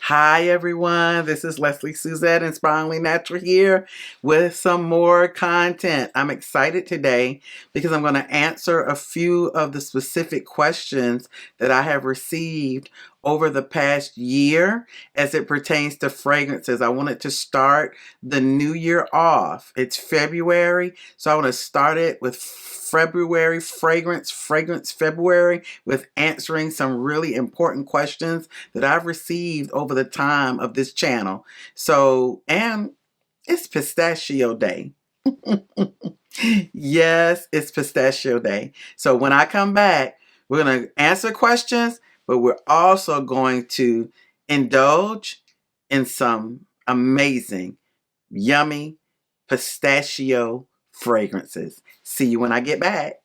Hi everyone, this is Leslie Suzette, Inspiringly Natural here with some more content. I'm excited today because I'm going to answer a few of the specific questions that I have received over the past year as it pertains to fragrances. I wanted to start the new year off. It's February, so I want to start it with February fragrance February, with answering some really important questions that I've received over the time of this channel. So, and it's Pistachio Day. Yes, it's Pistachio Day. So when I come back, we're going to answer questions, but we're also going to indulge in some amazing, yummy pistachio fragrances. See you when I get back.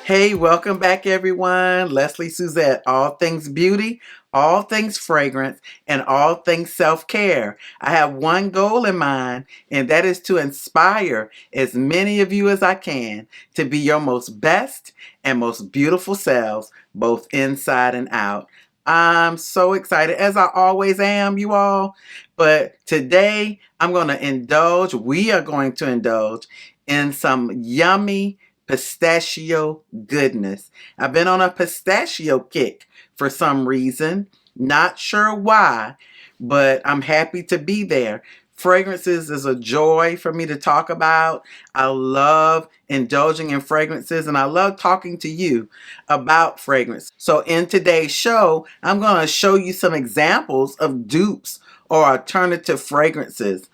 Hey, welcome back everyone. Leslie Suzette, all things beauty, all things fragrance, and all things self-care. I have one goal in mind, and that is to inspire as many of you as I can to be your most best and most beautiful selves, both inside and out. I'm so excited, as I always am, you all. But today we are going to indulge in some yummy pistachio goodness. I've been on a pistachio kick for some reason. Not sure why, but I'm happy to be there. Fragrances is a joy for me to talk about. I love indulging in fragrances, and I love talking to you about fragrance. So in today's show, I'm going to show you some examples of dupes or alternative fragrances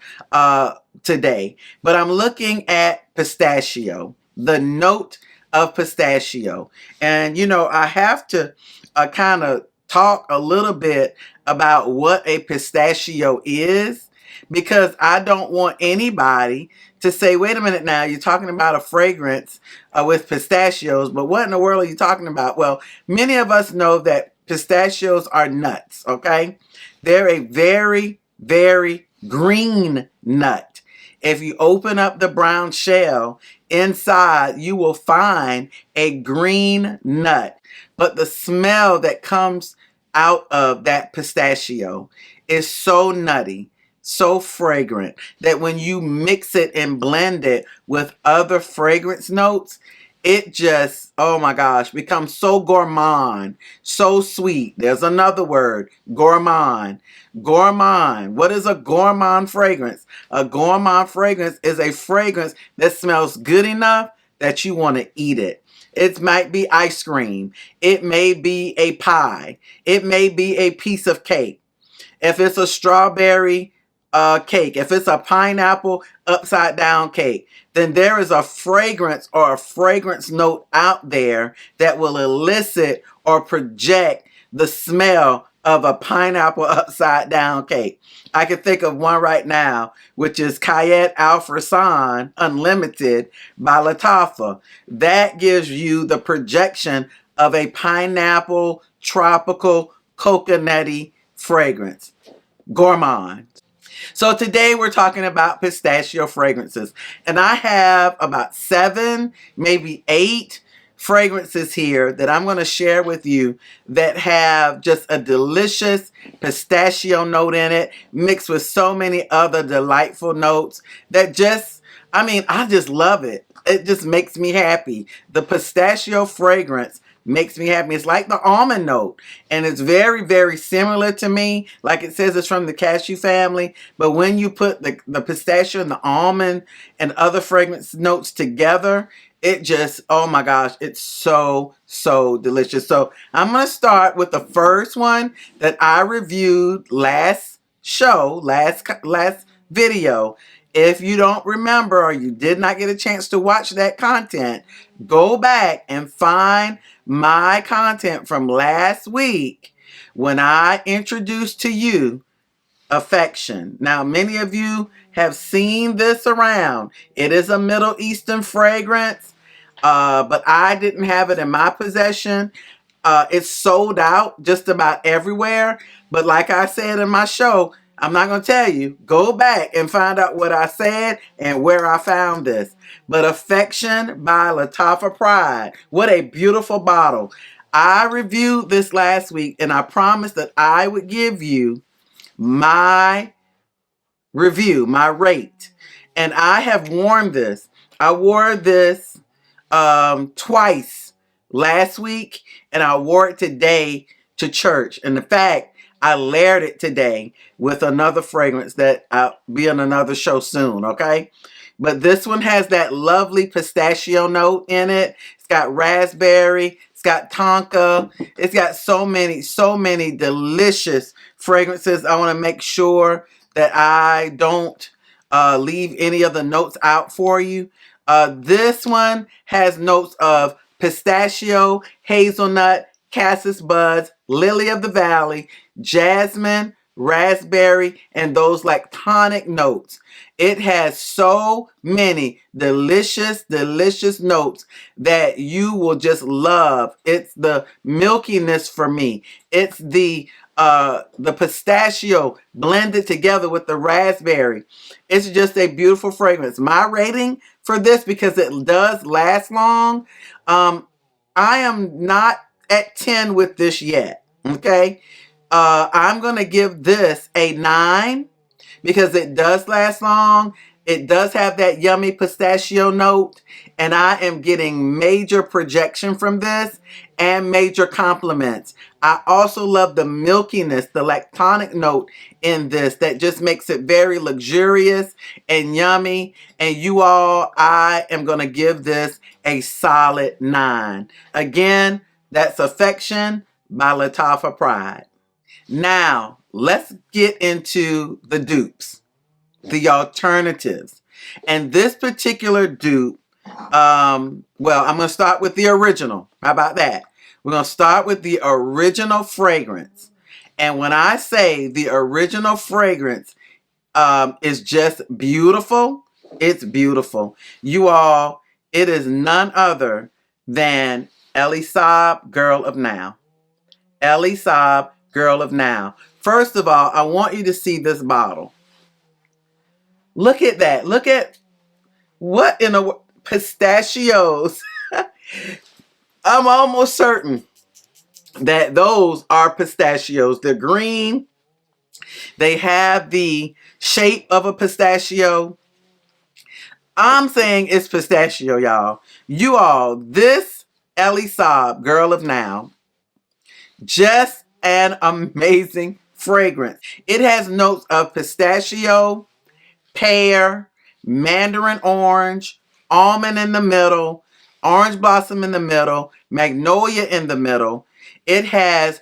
today. But I'm looking at pistachio, the note of pistachio. And I have to kind of talk a little bit about what a pistachio is, because I don't want anybody to say, wait a minute now, you're talking about a fragrance with pistachios, but what in the world are you talking about? Well, many of us know that pistachios are nuts, okay? They're a very, very green nut. If you open up the brown shell, inside you will find a green nut. But the smell that comes out of that pistachio is so nutty, so fragrant, that when you mix it and blend it with other fragrance notes, it just, oh my gosh, becomes so gourmand, so sweet. There's another word, gourmand. Gourmand. What is a gourmand fragrance? A gourmand fragrance is a fragrance that smells good enough that you want to eat it. It might be ice cream. It may be a pie. It may be a piece of cake. If it's a strawberry cake, if it's a pineapple upside down cake, then there is a fragrance or a fragrance note out there that will elicit or project the smell of a pineapple upside down cake. I can think of one right now, which is Cayette Al Frisson Unlimited by Lattafa. That gives you the projection of a pineapple, tropical, coconutty fragrance. Gourmand. So today we're talking about pistachio fragrances, and I have about 7, maybe 8 fragrances here that I'm going to share with you that have just a delicious pistachio note in it, mixed with so many other delightful notes that just, I just love it. It just makes me happy. The pistachio fragrance makes me happy. It's like the almond note, and it's very, very similar to me. Like it says, it's from the cashew family, but when you put the pistachio and the almond and other fragrance notes together, it just, oh my gosh, it's so, so delicious. So I'm going to start with the first one that I reviewed last video. If you don't remember, or you did not get a chance to watch that content, go back and find my content from last week when I introduced to you Affection. Now, many of you have seen this around. It is a Middle Eastern fragrance. but I didn't have it in my possession. It's sold out just about everywhere. But like I said in my show, I'm not going to tell you. Go back and find out what I said and where I found this. But Affection by Lattafa Pride. What a beautiful bottle. I reviewed this last week and I promised that I would give you my review, my rate. And I have worn this. I wore this twice last week, and I wore it today to church. And in fact, I layered it today with another fragrance that I'll be on another show soon, okay? But this one has that lovely pistachio note in it. It's got raspberry. It's got tonka. It's got so many delicious fragrances. I want to make sure that I don't leave any of the notes out for you. This one has notes of pistachio, hazelnut, cassis buds, lily of the valley, jasmine, raspberry, and those like tonic notes. It has so many delicious notes that you will just love. It's the milkiness for me. It's the pistachio blended together with the raspberry. It's just a beautiful fragrance. My rating for this, because it does last long, I am not at 10 with this yet. Okay. I'm going to give this a 9 because it does last long. It does have that yummy pistachio note, and I am getting major projection from this and major compliments. I also love the milkiness, the lactonic note in this that just makes it very luxurious and yummy. And you all, I am going to give this a solid 9. Again, that's Affection by Lattafa Pride. Now, let's get into the dupes, the alternatives. And this particular dupe, well, I'm going to start with the original. How about that? We're going to start with the original fragrance. And when I say the original fragrance is just beautiful, it's beautiful. You all, it is none other than Elie Saab, Girl of Now. Elie Saab, Girl of Now. First of all, I want you to see this bottle. Look at that. Look at what in the pistachios. I'm almost certain that those are pistachios. They're green. They have the shape of a pistachio. I'm saying it's pistachio, y'all. You all, this Elie Saab, Girl of Now, just an amazing fragrance. It has notes of pistachio, pear, mandarin orange, almond in the middle, orange blossom in the middle, magnolia in the middle. It has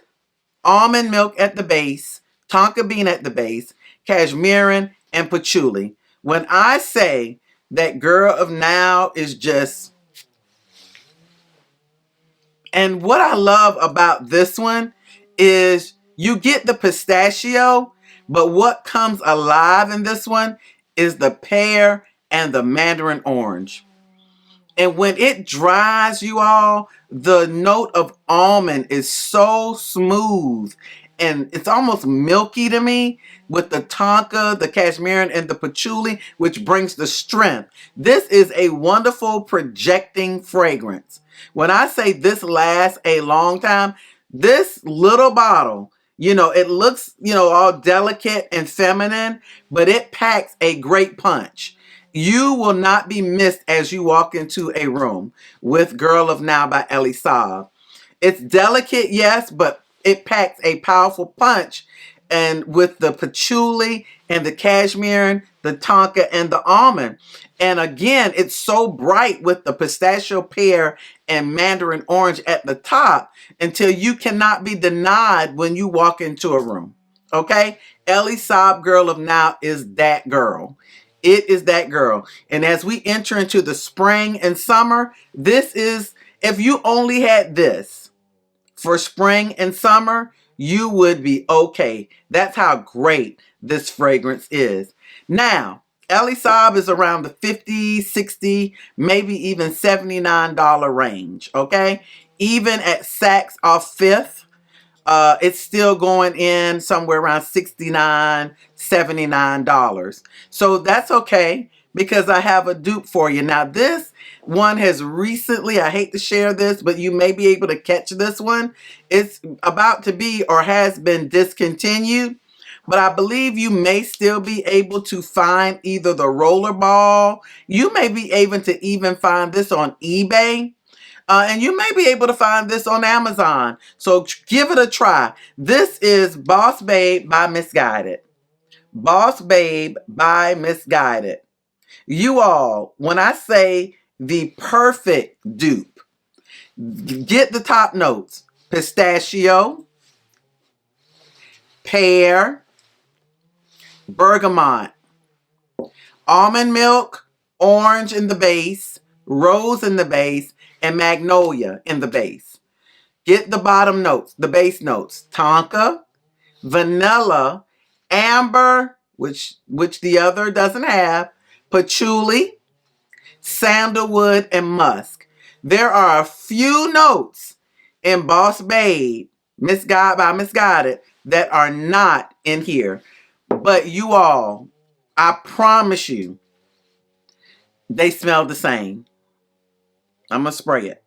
almond milk at the base, tonka bean at the base, cashmerean, and patchouli. When I say that Girl of Now is just... And what I love about this one is you get the pistachio, but what comes alive in this one is the pear and the mandarin orange. And when it dries, you all, the note of almond is so smooth and it's almost milky to me with the tonka, the cashmerean, and the patchouli, which brings the strength. This is a wonderful projecting fragrance. When I say this lasts a long time, this little bottle, it looks, all delicate and feminine, but it packs a great punch. You will not be missed as you walk into a room with Girl of Now by Elie Saab. It's delicate, yes, but it packs a powerful punch. And with the patchouli and the cashmere, the tonka, and the almond. And again, it's so bright with the pistachio, pear, and mandarin orange at the top until you cannot be denied when you walk into a room. Okay? Elie Saab, Girl of Now is that girl. It is that girl. And as we enter into the spring and summer, this is, if you only had this for spring and summer, you would be okay. That's how great this fragrance is. Now, Elie Saab is around the 50, 60, maybe even $79 range, okay? Even at Saks off 5th, it's still going in somewhere around $69, $79. So that's okay because I have a dupe for you. Now this one has recently, I hate to share this, but you may be able to catch this one. It's about to be or has been discontinued. But I believe you may still be able to find either the rollerball. You may be able to even find this on eBay. And you may be able to find this on Amazon. So give it a try. This is Boss Babe by Missguided. Boss Babe by Missguided. You all, when I say the perfect dupe, get the top notes. Pistachio, pear, bergamot, almond milk, orange in the base, rose in the base, and magnolia in the base. Get the bottom notes, the base notes. Tonka, vanilla, amber, which the other doesn't have, patchouli, sandalwood, and musk. There are a few notes in Boss Babe, by Missguided, that are not in here. But you all, I promise you, they smell the same. I'm going to spray it.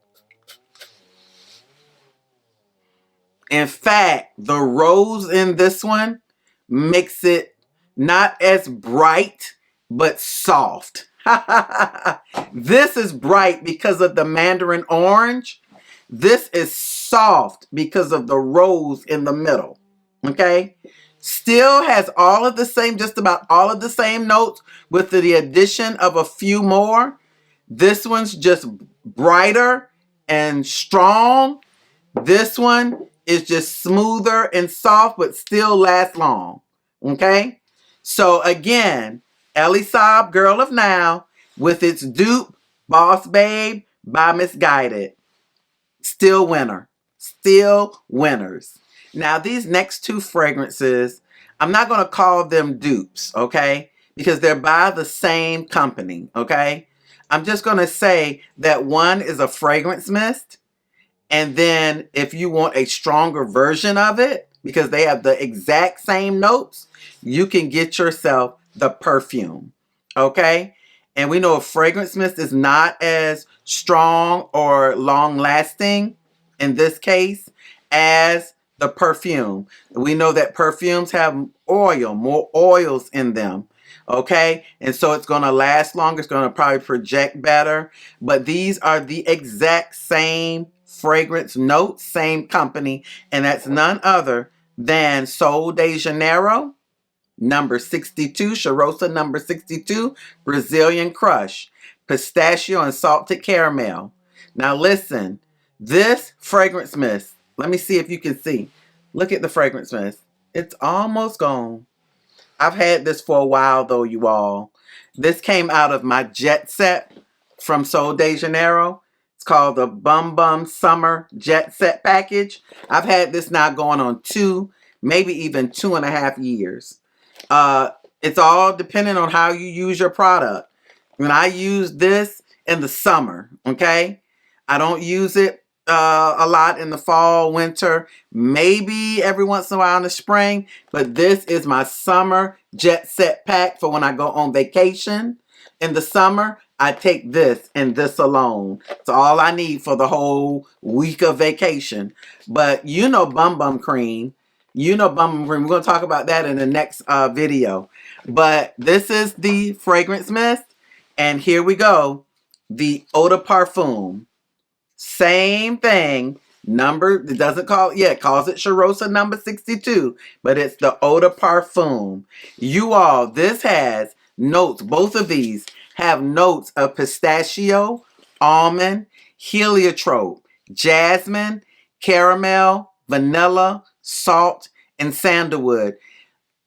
In fact, the rose in this one makes it not as bright, but soft. This is bright because of the mandarin orange. This is soft because of the rose in the middle. Okay? Still has all of the same, just about all of the same notes with the addition of a few more. This one's just brighter and strong. This one is just smoother and soft, but still lasts long. Okay? So again, Elie Saab, Girl of Now, with its dupe, Boss Babe by Missguided. Still winner. Still winners. Now these next two fragrances, I'm not going to call them dupes, okay? Because they're by the same company, okay? I'm just going to say that one is a fragrance mist. And then if you want a stronger version of it, because they have the exact same notes, you can get yourself the perfume. Okay? And we know a fragrance mist is not as strong or long lasting in this case as the perfume. We know that perfumes have oil, more oils in them. Okay? And so it's going to last longer. It's going to probably project better. But these are the exact same fragrance notes, same company, and that's none other than Sol de Janeiro, number 62, Cheirosa number 62, Brazilian Crush, pistachio and salted caramel. Now listen, this fragrance mist, let me see if you can see. Look at the fragrance mist. It's almost gone. I've had this for a while though, you all. This came out of my Jet Set from Sol de Janeiro. It's called the Bum Bum Summer Jet Set Package. I've had this now going on 2, maybe even 2.5 years. It's all depending on how you use your product. When I use this in the summer, okay? I don't use it a lot in the fall, winter, maybe every once in a while in the spring, but this is my summer jet set pack for when I go on vacation. In the summer, I take this and this alone. It's all I need for the whole week of vacation. But you know Bum Bum Cream. You know Bum Bum Cream. We're going to talk about that in the next video. But this is the fragrance mist. And here we go. The Eau de Parfum. Same thing. It doesn't call, yeah, it calls it Cheirosa number 62. But it's the Eau de Parfum. You all, this has notes. Both of these have notes of pistachio, almond, heliotrope, jasmine, caramel, vanilla, salt, and sandalwood.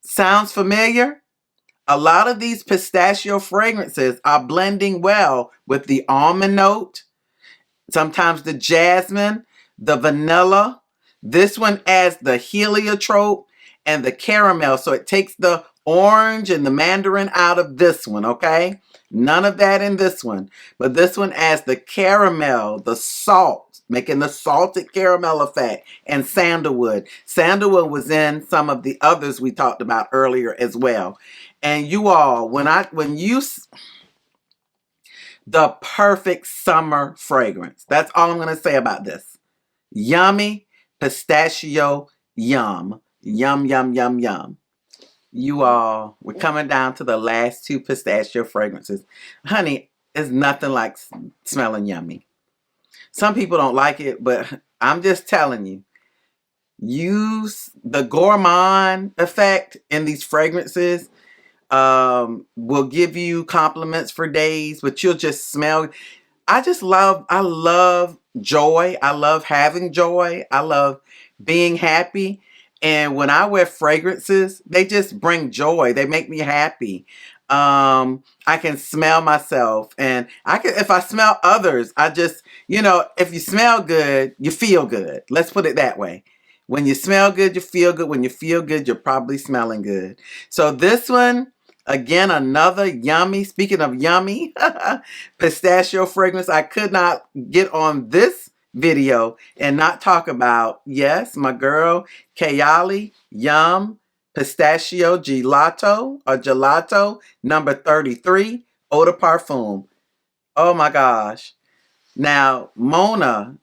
Sounds familiar? A lot of these pistachio fragrances are blending well with the almond note, sometimes the jasmine, the vanilla. This one adds the heliotrope and the caramel, so it takes the orange and the mandarin out of this one, okay? None of that in this one. But this one adds the caramel, the salt, making the salted caramel effect, and sandalwood. Sandalwood was in some of the others we talked about earlier as well. And you all, the perfect summer fragrance. That's all I'm going to say about this. Yummy pistachio yum. Yum, yum, yum, yum. You all, we're coming down to the last two pistachio fragrances. Honey, it's nothing like smelling yummy. Some people don't like it, but I'm just telling you, use the gourmand effect in these fragrances. Will give you compliments for days, but you'll just smell. I love joy. I love having joy. I love being happy. And when I wear fragrances, they just bring joy. They make me happy. I can smell myself, and if I smell others, if you smell good, you feel good. Let's put it that way. When you smell good, you feel good. When you feel good, you're probably smelling good. So this one, again, another yummy, speaking of yummy, pistachio fragrance. I could not get on this video and not talk about, yes, my girl, Kayali Yum Pistachio Gelato number 33, Eau de Parfum. Oh my gosh. Now, Mona,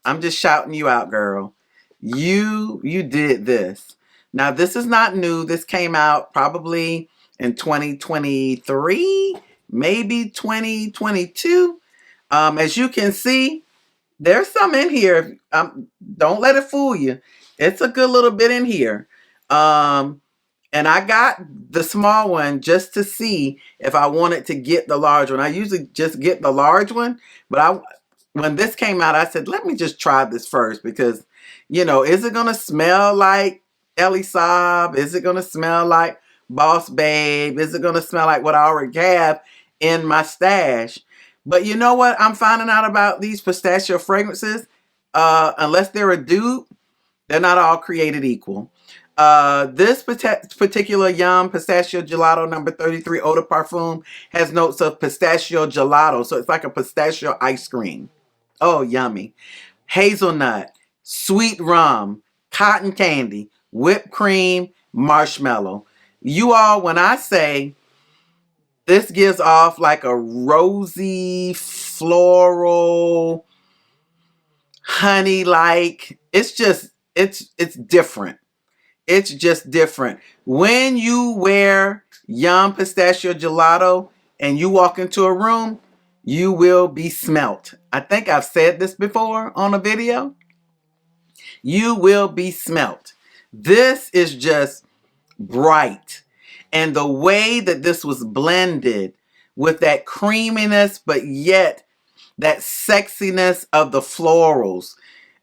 I'm just shouting you out, girl. You did this. Now, this is not new. This came out probably in 2023, maybe 2022. As you can see, there's some in here. Don't let it fool you. It's a good little bit in here. And I got the small one just to see if I wanted to get the large one. I usually just get the large one, but when this came out, I said, let me just try this first because, is it going to smell like Elie Saab? Is it going to smell like Boss Babe? Is it going to smell like what I already have in my stash? But you know what I'm finding out about these pistachio fragrances? Unless they're a dupe, they're not all created equal. This particular Yum Pistachio Gelato number 33 Eau de Parfum has notes of pistachio gelato. So it's like a pistachio ice cream. Oh, yummy. Hazelnut, sweet rum, cotton candy, whipped cream, marshmallow. You all, when I say this gives off like a rosy, floral, honey-like, it's different. It's just different. When you wear Yum Pistachio Gelato and you walk into a room, you will be smelt. I think I've said this before on a video. You will be smelt. This is just bright. And the way that this was blended with that creaminess, but yet that sexiness of the florals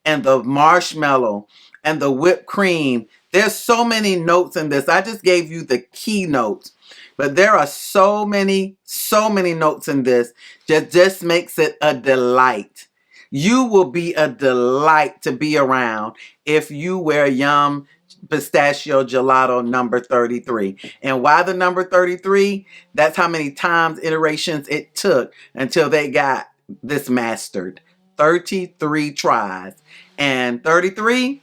and the marshmallow and the whipped cream. There's so many notes in this. I just gave you the key notes, but there are so many notes in this that just makes it a delight. You will be a delight to be around if you wear Yum Pistachio Gelato number 33. And why the number 33? That's how many iterations it took until they got this mastered. 33 tries. And 33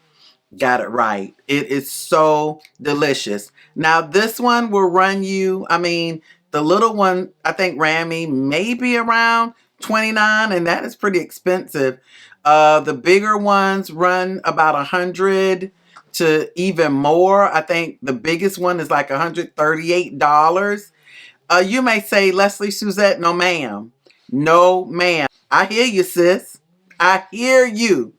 got it right. It is so delicious. Now this one will run you, the little one I think ran me maybe around 29, and that is pretty expensive. The bigger ones run about 100 to even more. I think the biggest one is like $138. You may say, Leslie Suzette, no ma'am. No ma'am. I hear you, sis. I hear you.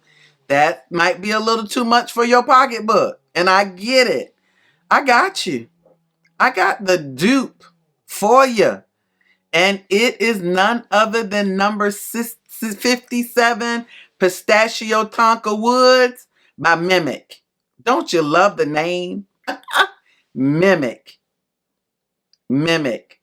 That might be a little too much for your pocketbook. And I get it. I got you. I got the dupe for you. And it is none other than number 57, Pistachio Tonka Woods by Mimic. Don't you love the name? Mimic. Mimic.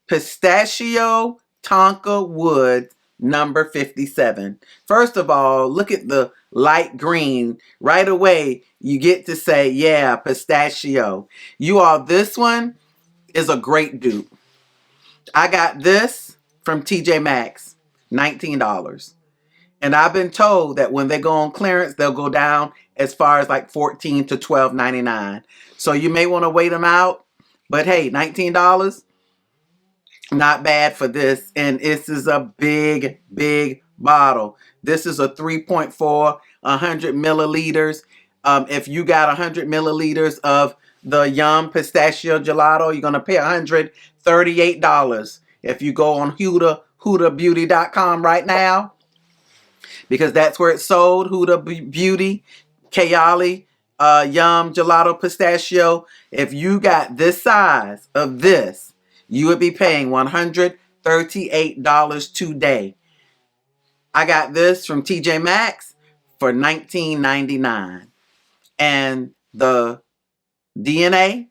Pistachio Tonka Woods number 57. First of all, look at the light green. Right away, you get to say, yeah, pistachio. You all, this one is a great dupe. I got this from TJ Maxx, $19. And I've been told that when they go on clearance, they'll go down as far as like $14 to $12.99. So you may want to wait them out. But hey, $19, not bad for this. And this is a big, big bottle. This is a 3.4, 100 milliliters. If you got 100 milliliters of the Yum Pistachio Gelato, you're going to pay $138. If you go on hudabeauty.com right now, because that's where it's sold, Huda Beauty, Kayali, Yum Gelato Pistachio. If you got this size of this, you would be paying $138 today. I got this from TJ Maxx for $19.99. And the DNA,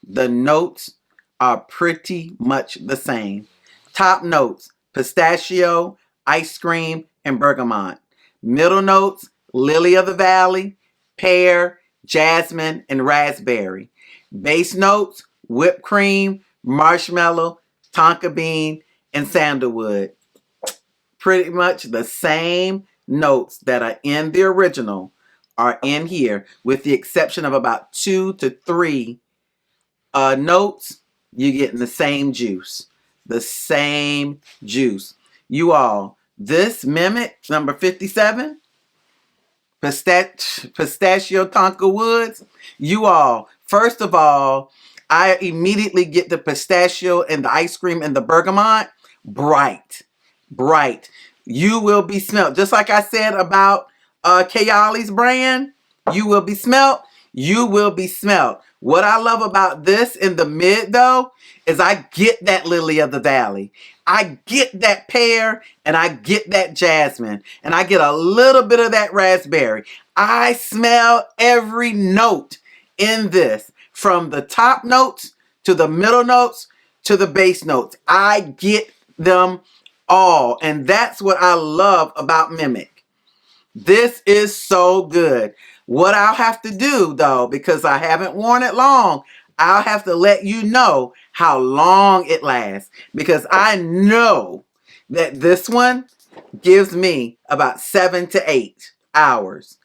the notes are pretty much the same. Top notes, pistachio, ice cream, and bergamot. Middle notes, lily of the valley, pear, jasmine, and raspberry. Base notes, whipped cream, marshmallow, tonka bean, and sandalwood. Pretty much the same notes that are in the original are in here, with the exception of about 2 to 3 notes. You're getting the same juice. The same juice. You all, this Mimic number 57, Pistachio Tonka Woods, you all, first of all, I immediately get the pistachio and the ice cream and the bergamot. Bright. Bright. You will be smelt. Just like I said about Kayali's brand, you will be smelt. You will be smelt. What I love about this in the mid, though, is I get that lily of the valley. I get that pear, and I get that jasmine, and I get a little bit of that raspberry. I smell every note in this, from the top notes to the middle notes to the base notes. I get them all, and that's what I love about Mimic. This is so good. What I'll have to do, though, because I haven't worn it long, I'll have to let you know how long it lasts, because I know that this one gives me about 7 to 8 hours.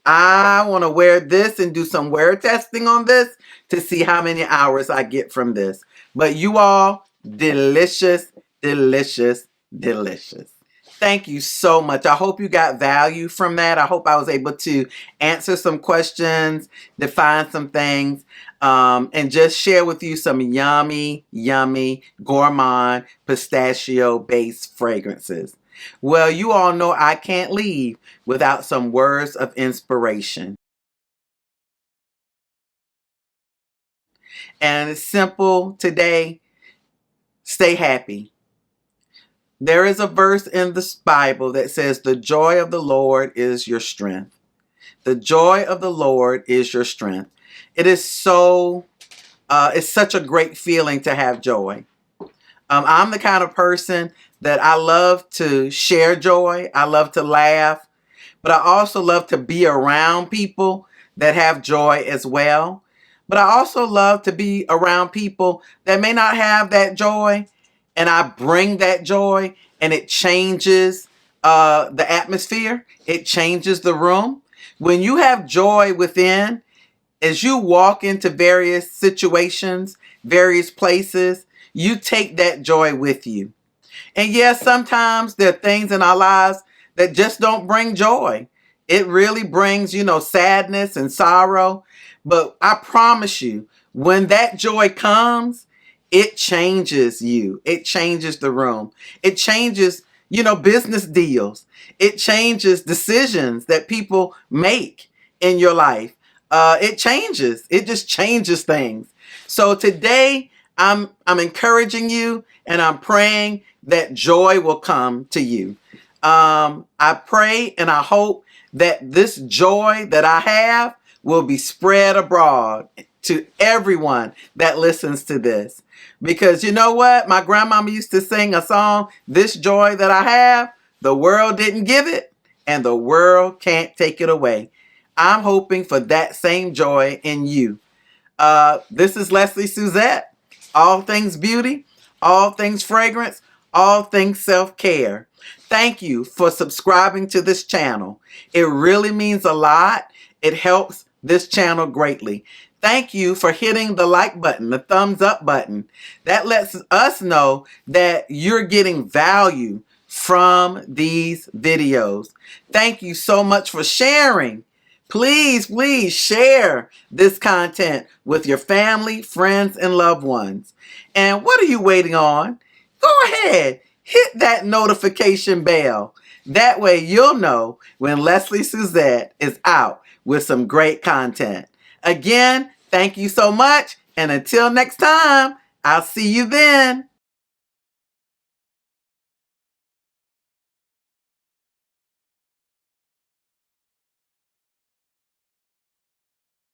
I want to wear this and do some wear testing on this to see how many hours I get from this. But you all, delicious, delicious, delicious. Thank you so much. I hope you got value from that. I hope I was able to answer some questions, define some things, and just share with you some yummy, yummy, gourmand, pistachio-based fragrances. Well, you all know I can't leave without some words of inspiration. And it's simple today. Stay happy. There is a verse in the Bible that says, the joy of the Lord is your strength. The joy of the Lord is your strength. It is so, it's such a great feeling to have joy. I'm the kind of person that I love to share joy. I love to laugh, but I also love to be around people that have joy as well. But I also love to be around people that may not have that joy, and I bring that joy, and it changes the atmosphere. It changes the room. When you have joy within, as you walk into various situations, various places, you take that joy with you. And yes, sometimes there are things in our lives that just don't bring joy. It really brings, sadness and sorrow. But I promise you, when that joy comes, it changes you. It changes the room. It changes, business deals. It changes decisions that people make in your life. It changes. It just changes things. So today, I'm encouraging you, and I'm praying that joy will come to you. I pray and I hope that this joy that I have will be spread abroad to everyone that listens to this. Because you know what? My grandmama used to sing a song, this joy that I have, The world didn't give it, and the world can't take it away. I'm hoping for that same joy in you. This is Leslie Suzette. All things beauty, all things fragrance, all things self-care. Thank you for subscribing to this channel. It really means a lot. It helps this channel greatly. Thank you for hitting the like button, the thumbs up button. That lets us know that you're getting value from these videos. Thank you so much for sharing. Please, please share this content with your family, friends, and loved ones. And what are you waiting on? Go ahead, hit that notification bell. That way you'll know when Leslie Suzette is out with some great content. Again, thank you so much. And until next time, I'll see you then.